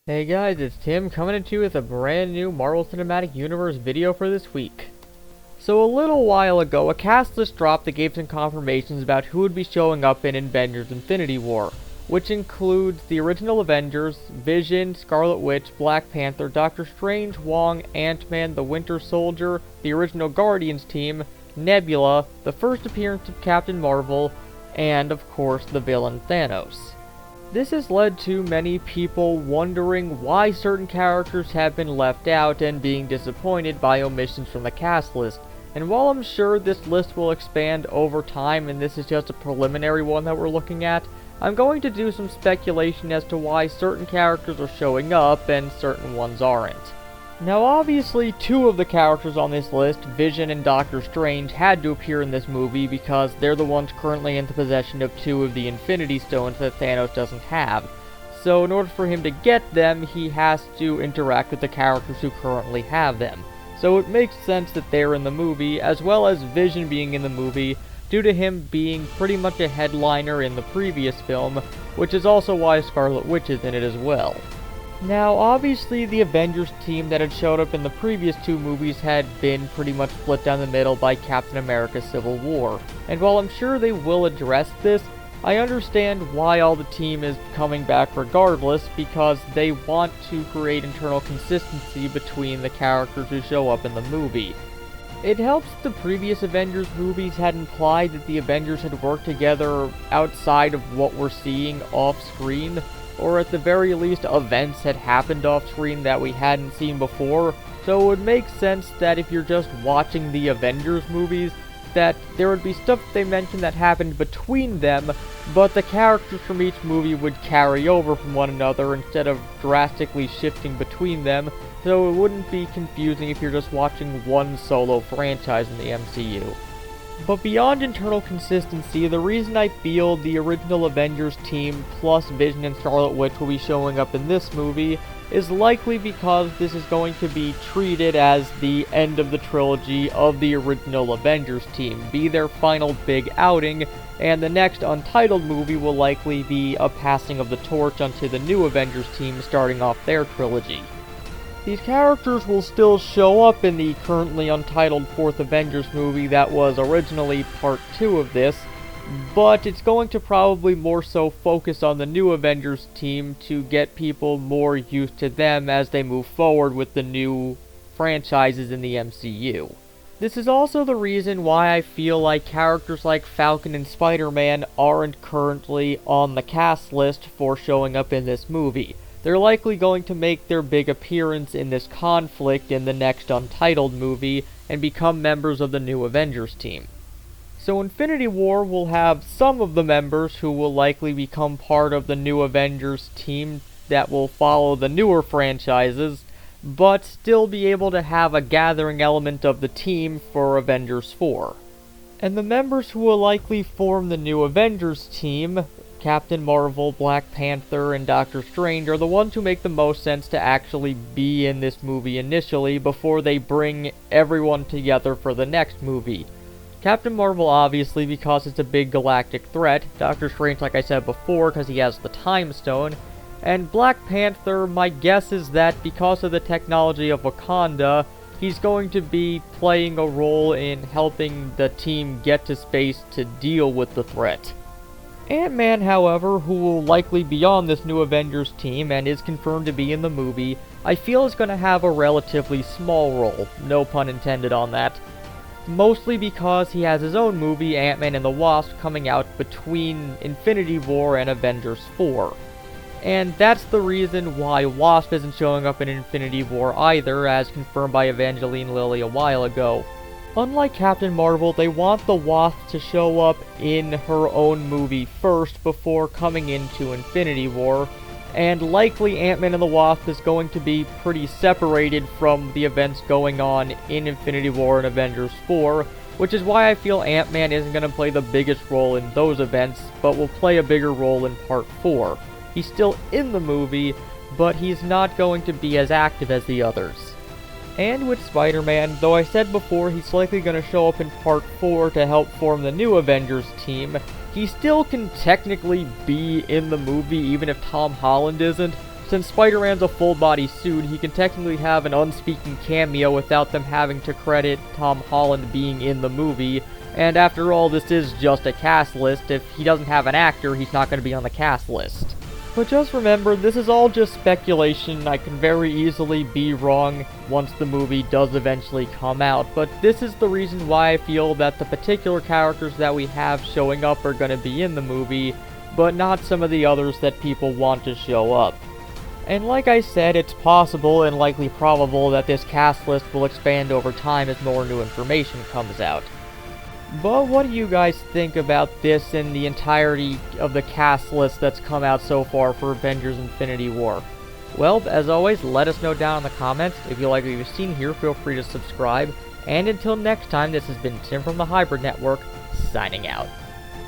Hey guys, it's Tim coming at you with a brand new Marvel Cinematic Universe video for this week. So a little while ago, a cast list dropped that gave some confirmations about who would be showing up in Avengers Infinity War, which includes the original Avengers, Vision, Scarlet Witch, Black Panther, Doctor Strange, Wong, Ant-Man, the Winter Soldier, the original Guardians team, Nebula, the first appearance of Captain Marvel, and of course the villain Thanos. This has led to many people wondering why certain characters have been left out and being disappointed by omissions from the cast list. And while I'm sure this list will expand over time and this is just a preliminary one that we're looking at, I'm going to do some speculation as to why certain characters are showing up and certain ones aren't. Now obviously two of the characters on this list, Vision and Doctor Strange, had to appear in this movie because they're the ones currently in the possession of two of the Infinity Stones that Thanos doesn't have. So in order for him to get them, he has to interact with the characters who currently have them. So it makes sense that they're in the movie, as well as Vision being in the movie, due to him being pretty much a headliner in the previous film, which is also why Scarlet Witch is in it as well. Now, obviously, the Avengers team that had showed up in the previous two movies had been pretty much split down the middle by Captain America Civil War, and while I'm sure they will address this, I understand why all the team is coming back regardless, because they want to create internal consistency between the characters who show up in the movie. It helps the previous Avengers movies had implied that the Avengers had worked together outside of what we're seeing off-screen, or at the very least events had happened off-screen that we hadn't seen before, so it would make sense that if you're just watching the Avengers movies, that there would be stuff they mentioned that happened between them, but the characters from each movie would carry over from one another instead of drastically shifting between them, so it wouldn't be confusing if you're just watching one solo franchise in the MCU. But beyond internal consistency, the reason I feel the original Avengers team plus Vision and Scarlet Witch will be showing up in this movie is likely because this is going to be treated as the end of the trilogy of the original Avengers team, be their final big outing, and the next Untitled movie will likely be a passing of the torch onto the new Avengers team starting off their trilogy. These characters will still show up in the currently untitled fourth Avengers movie that was originally part 2 of this, but it's going to probably more so focus on the new Avengers team to get people more used to them as they move forward with the new franchises in the MCU. This is also the reason why I feel like characters like Falcon and Spider-Man aren't currently on the cast list for showing up in this movie. They're likely going to make their big appearance in this conflict in the next Untitled movie and become members of the new Avengers team. So Infinity War will have some of the members who will likely become part of the new Avengers team that will follow the newer franchises, but still be able to have a gathering element of the team for Avengers 4. And the members who will likely form the new Avengers team, Captain Marvel, Black Panther, and Doctor Strange, are the ones who make the most sense to actually be in this movie initially before they bring everyone together for the next movie. Captain Marvel obviously because it's a big galactic threat, Doctor Strange like I said before because he has the Time Stone, and Black Panther, my guess is that because of the technology of Wakanda, he's going to be playing a role in helping the team get to space to deal with the threat. Ant-Man, however, who will likely be on this new Avengers team and is confirmed to be in the movie, I feel is going to have a relatively small role, no pun intended on that, mostly because he has his own movie, Ant-Man and the Wasp, coming out between Infinity War and Avengers 4. And that's the reason why Wasp isn't showing up in Infinity War either, as confirmed by Evangeline Lilly a while ago. Unlike Captain Marvel, they want the Wasp to show up in her own movie first before coming into Infinity War, and likely Ant-Man and the Wasp is going to be pretty separated from the events going on in Infinity War and Avengers 4, which is why I feel Ant-Man isn't going to play the biggest role in those events, but will play a bigger role in Part 4. He's still in the movie, but he's not going to be as active as the others. And with Spider-Man, though I said before he's likely going to show up in Part 4 to help form the new Avengers team, he still can technically be in the movie even if Tom Holland isn't, Since Spider-Man's a full-body suit, he can technically have an unspeaking cameo without them having to credit Tom Holland being in the movie, and after all, this is just a cast list. If he doesn't have an actor, he's not going to be on the cast list. But just remember, this is all just speculation. I can very easily be wrong once the movie does eventually come out, but this is the reason why I feel that the particular characters that we have showing up are going to be in the movie, but not some of the others that people want to show up. And like I said, it's possible and likely probable that this cast list will expand over time as more new information comes out. But what do you guys think about this and the entirety of the cast list that's come out so far for Avengers Infinity War? Well, as always, let us know down in the comments. If you like what you've seen here, feel free to subscribe. And until next time, this has been Tim from the Hybrid Network, signing out.